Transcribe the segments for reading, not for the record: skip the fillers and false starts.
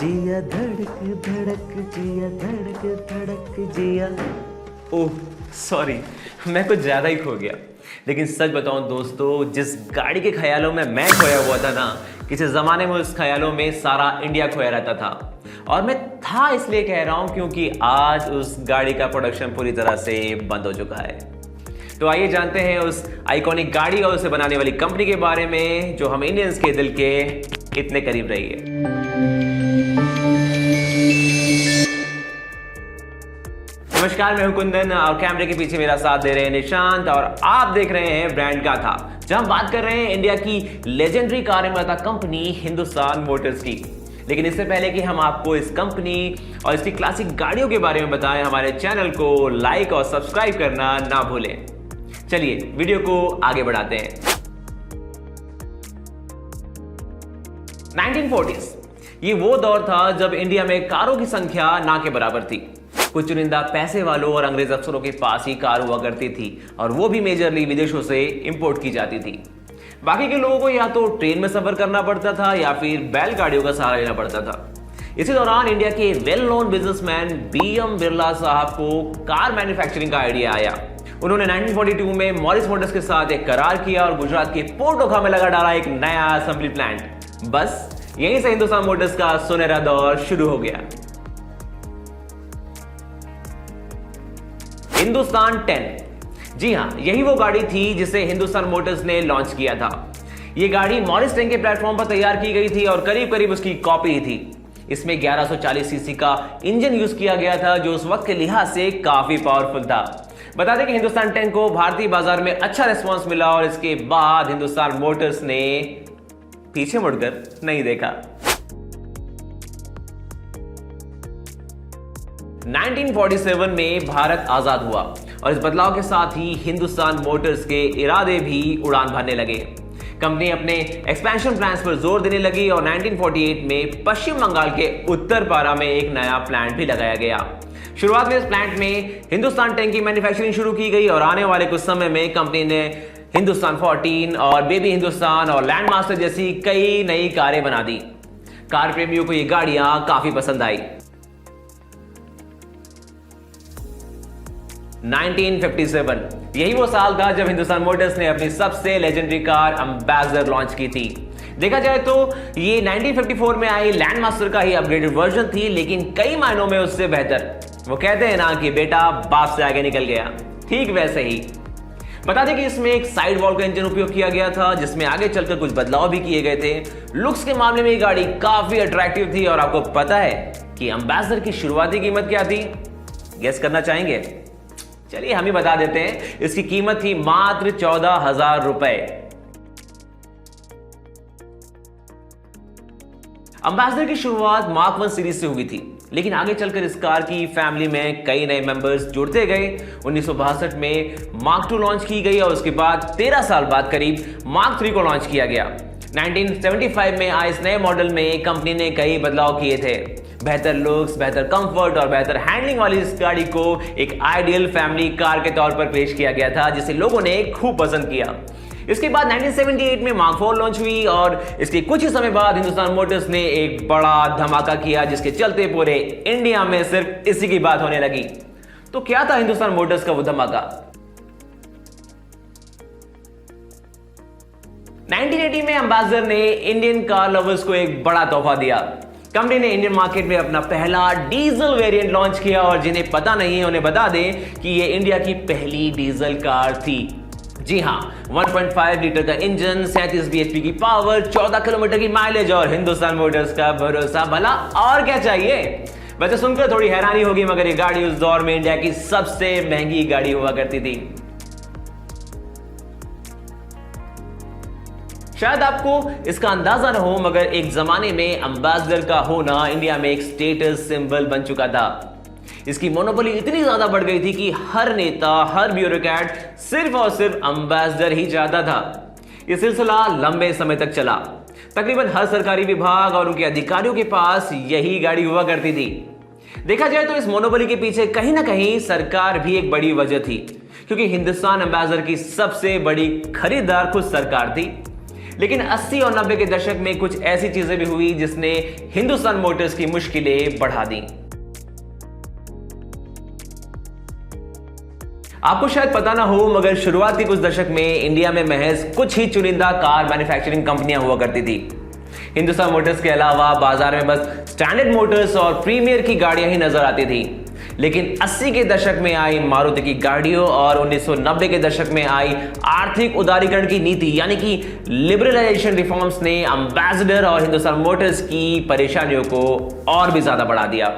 जिया धड़क धड़क जिया धड़क धड़क जिया। ओह सॉरी, मैं कुछ ज़्यादा ही खो गया। लेकिन सच बताऊं दोस्तों, जिस गाड़ी के ख्यालों में मैं खोया हुआ था ना, किसी ज़माने में उस ख्यालों में सारा इंडिया खोया रहता था। और मैं था इसलिए कह रहा हूं क्योंकि आज उस गाड़ी का प्रोडक्शन पूरी तरह से बंद हो चुका है। तो आइए जानते हैं उस आइकॉनिक गाड़ी और उसे बनाने वाली कंपनी के बारे में जो हम इंडियंस के दिल के इतने करीब रही है। नमस्कार, मैं हूं कुंदन और कैमरे के पीछे मेरा साथ दे रहे हैं निशांत और आप देख रहे हैं ब्रांड गाथा, जहां हम बात कर रहे हैं इंडिया की लेजेंडरी कार निर्माता कंपनी हिंदुस्तान मोटर्स की। लेकिन इससे पहले कि हम आपको इस कंपनी और इसकी क्लासिक गाड़ियों के बारे में बताएं, हमारे चैनल को लाइक और सब्सक्राइब करना ना भूलें। चलिए वीडियो को आगे बढ़ाते हैं। 1940s ये वो दौर था जब इंडिया में कारों की संख्या ना के बराबर थी। कुछ चुनिंदा पैसे वालों और अंग्रेज अफसरों के पास ही कार हुआ करती थी और वो भी मेजरली विदेशों से इंपोर्ट की जाती थी। बाकी के लोगों को या तो ट्रेन में सफर करना पड़ता था या फिर बैलगाड़ियों का सहारा लेना पड़ता था। इसी दौरान इंडिया के well known businessman BM Birla साहब को कार मैन्युफैक्चरिंग का आइडिया आया। उन्होंने 1942 में मॉरिस मोटर्स के साथ एक करार किया और गुजरात के पोर्ट ओखा में लगा डाला एक नया असेंबली प्लांट। बस यहीं से हिंदुस्तान मोटर्स का सुनहरा दौर शुरू हो गया। हिंदुस्तान 10, जी हां, यही वो गाड़ी थी जिसे हिंदुस्तान मोटर्स ने लॉन्च किया था। यह गाड़ी मॉरिस 10 के प्लेटफॉर्म पर तैयार की गई थी और करीब करीब उसकी कॉपी ही थी। इसमें 1140 सीसी का इंजन यूज किया गया था जो उस वक्त के लिहाज से काफी पावरफुल था। बता दें कि हिंदुस्तान 10 को भारतीय बाजार में अच्छा रिस्पांस मिला और इसके बाद हिंदुस्तान मोटर्स ने पीछे मुड़कर नहीं देखा। 1947 में भारत आजाद हुआ और इस बदलाव के साथ ही हिंदुस्तान मोटर्स के इरादे भी उड़ान भरने लगे। कंपनी अपने एक्सपेंशन प्लान्स पर जोर देने लगी और 1948 में पश्चिम बंगाल के उत्तर पारा में एक नया प्लांट भी लगाया गया। शुरुआत में इस प्लांट में हिंदुस्तान 10 की मैन्युफैक्चरिंग शुरू की गई और आने वाले कुछ समय में कंपनी ने हिंदुस्तान 14 और बेबी हिंदुस्तान और लैंडमास्टर जैसी कई नई कारें बना दी। कार प्रेमियों को ये गाड़ियां काफी पसंद आई। 1957 यही वो साल था जब हिंदुस्तान मोटर्स ने अपनी सबसे लेजेंडरी कार एम्बेसडर लॉन्च की थी। देखा जाए तो ये 1954 में आई लैंडमास्टर का ही अपग्रेडेड वर्जन थी, लेकिन कई मायनों में उससे बेहतर। वो कहते हैं ना कि बेटा बाप से आगे निकल गया, ठीक वैसे ही। बता दें कि इसमें एक साइड वॉल का इंजन उपयोग किया गया था जिसमें आगे चलकर कुछ बदलाव भी किए गए थे। लुक्स के मामले में ये गाड़ी काफी अट्रैक्टिव थी और आपको पता है कि एम्बेसडर की शुरुआती कीमत क्या थी? गेस करना चाहेंगे? चलिए हम ही बता देते हैं। इसकी कीमत थी मात्र 14,000 रुपए। एम्बेसडर की शुरुआत मार्क 1 सीरीज से हुई थी, लेकिन आगे चलकर इस कार की फैमिली में कई नए मेंबर्स जुड़ते गए। 1962 में मार्क 2 लॉन्च की गई और उसके बाद 13 साल बाद करीब मार्क 3 को लॉन्च किया गया। 1975 में आए इस नए मॉडल में कंपनी ने कई बदलाव किए थे। बेहतर लुक्स, बेहतर कंफर्ट और बेहतर हैंडलिंग वाली इस गाड़ी को एक आइडियल फैमिली कार के तौर पर पेश किया गया था जिसे लोगों ने खूब पसंद किया। इसके बाद 1978 में मार्क 4 लॉन्च हुई और इसके कुछ ही समय बाद हिंदुस्तान मोटर्स ने एक बड़ा धमाका किया जिसके चलते पूरे इंडिया में सिर्फ इसी की बात होने लगी। तो क्या था हिंदुस्तान मोटर्स का वो धमाका? 1980 में एम्बेसडर ने इंडियन कार लवर्स को एक बड़ा तोहफा दिया। कंपनी ने इंडियन मार्केट में अपना पहला डीजल वेरिएंट लॉन्च किया और जिन्हें पता नहीं है उन्हें बता दें कि यह इंडिया की पहली डीजल कार थी। जी हां, 1.5 लीटर का इंजन, 37 bhp की पावर, 14 किलोमीटर की माइलेज और हिंदुस्तान मोटर्स का भरोसा, भला और क्या चाहिए? वैसे सुनकर थोड़ी हैरानी होगी मगर ये गाड़ी उस दौर में इंडिया की सबसे महंगी गाड़ी हुआ करती थी। शायद आपको इसका अंदाजा न हो मगर एक जमाने में एम्बेसडर का होना इंडिया में एक स्टेटस सिंबल बन चुका था। इसकी मोनोपोली इतनी ज्यादा बढ़ गई थी कि हर नेता, हर ब्यूरोक्रेट सिर्फ और सिर्फ एम्बेसडर ही चाहता था। यह सिलसिला लंबे समय तक चला। तकरीबन हर सरकारी विभाग और उनके अधिकारियों के पास यही गाड़ी हुआ करती थी। देखा जाए तो इस मोनोपोली के पीछे कहीं ना कहीं सरकार भी एक बड़ी वजह थी, क्योंकि हिंदुस्तान एम्बेसडर की सबसे बड़ी खरीदार खुद सरकार थी। लेकिन 80 और 90 के दशक में कुछ ऐसी चीजें भी हुई जिसने हिंदुस्तान मोटर्स की मुश्किलें बढ़ा दी। आपको शायद पता ना हो, मगर शुरुआत के कुछ दशक में इंडिया में महज कुछ ही चुनिंदा कार मैन्युफैक्चरिंग कंपनियां हुआ करती थी। हिंदुस्तान मोटर्स के अलावा बाजार में बस स्टैंडर्ड मोटर्स और प्रीमियर की गाड़ियां ही नजर आती थी। लेकिन 80 के दशक में आई मारुति की गाड़ियों और 1990 के दशक में आई आर्थिक उदारीकरण की नीति यानी कि लिबरलाइजेशन रिफॉर्म्स ने एम्बेसडर और हिंदुस्तान मोटर्स की परेशानियों को और भी ज्यादा बढ़ा दिया।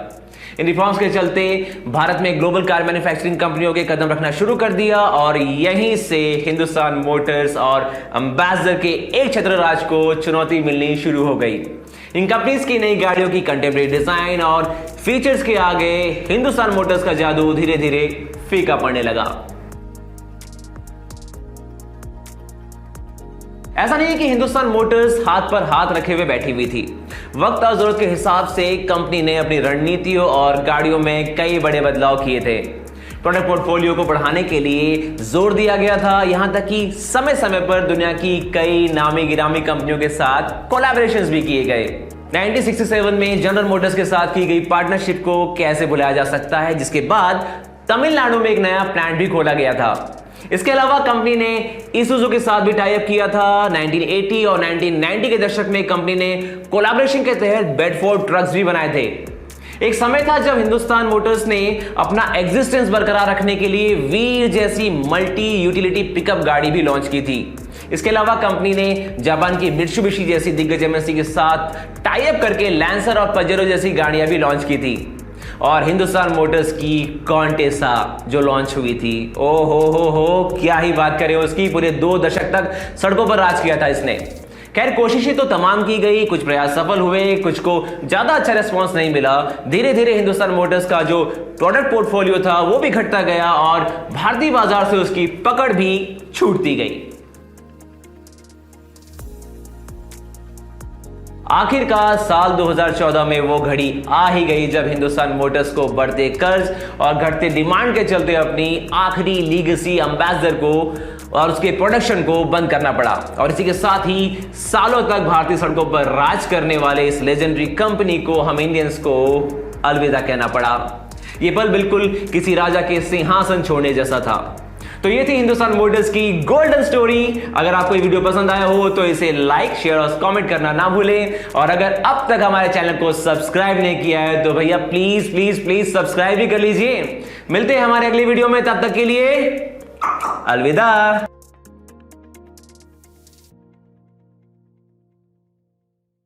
इन रिफॉर्म्स के चलते भारत में ग्लोबल कार मैन्युफैक्चरिंग कंपनियों के कदम रखना शुरू कर दिया और यहीं से हिंदुस्तान मोटर्स और एम्बेसडर के एक छत्र राज को चुनौती मिलनी शुरू हो गई। इन कंपनीज की नई गाड़ियों की कंटेम्परेरी डिजाइन और फीचर्स के आगे हिंदुस्तान मोटर्स का जादू धीरे धीरे फीका पड़ने लगा। ऐसा नहीं है कि हिंदुस्तान मोटर्स हाथ पर हाथ रखे हुए बैठी हुई थी। वक्त और जरूरत के हिसाब से कंपनी ने अपनी रणनीतियों और गाड़ियों में कई बड़े बदलाव किए थे। प्रोडक्ट पोर्टफोलियो को बढ़ाने के लिए जोर दिया गया था, यहां तक कि समय समय पर दुनिया की कई नामी गिरामी कंपनियों के साथ कोलैबोरेशंस भी किए गए। 1967 में जनरल मोटर्स के साथ की गई पार्टनरशिप को कैसे भुलाया जा सकता है, जिसके बाद तमिलनाडु में एक नया प्लांट भी खोला गया था। इसके अलावा कंपनी ने इसूजू के साथ भी टाई अप किया था। 1980 और 1990 के दशक में कंपनी ने कोलैबोरेशन के तहत बेडफोर्ड ट्रक्स भी बनाए थे। एक समय था जब हिंदुस्तान मोटर्स ने अपना एग्जिस्टेंस बरकरार रखने के लिए वीर जैसी मल्टी यूटिलिटी पिकअप गाड़ी भी लॉन्च की थी। इसके अलावा कंपनी ने जापान की मित्सुबिशी जैसी दिग्गज एमएनसी के साथ टाई अप करके लैंसर और पजेरो जैसी गाड़ियां भी लॉन्च की थी। और हिंदुस्तान मोटर्स की कॉन्टेसा जो लॉन्च हुई थी, ओ हो क्या ही बात करें उसकी। पूरे 2 दशक तक सड़कों पर राज किया था इसने। खैर, कोशिशें तो तमाम की गई, कुछ प्रयास सफल हुए, कुछ को ज्यादा अच्छा रिस्पांस नहीं मिला। धीरे धीरे हिंदुस्तान मोटर्स का जो प्रोडक्ट पोर्टफोलियो था वो भी घटता गया और भारतीय बाजार से उसकी पकड़ भी छूटती गई। आखिरकार साल 2014 में वो घड़ी आ ही गई जब हिंदुस्तान मोटर्स को बढ़ते कर्ज और घटते डिमांड के चलते अपनी आखिरी लीगेसी एम्बेसडर को और उसके प्रोडक्शन को बंद करना पड़ा। और इसी के साथ ही सालों तक भारतीय सड़कों पर राज करने वाले इस लेजेंडरी कंपनी को हम इंडियंस को अलविदा कहना पड़ा। ये पल बिल्कुल किसी राजा के सिंहासन छोड़ने जैसा था। तो ये थी हिंदुस्तान मोटर्स की गोल्डन स्टोरी। अगर आपको ये वीडियो पसंद आया हो तो इसे लाइक, शेयर और कमेंट करना ना भूलें। और अगर अब तक हमारे चैनल को सब्सक्राइब नहीं किया है तो भैया प्लीज प्लीज प्लीज सब्सक्राइब भी कर लीजिए। मिलते हैं हमारे अगली वीडियो में, तब तक के लिए अलविदा।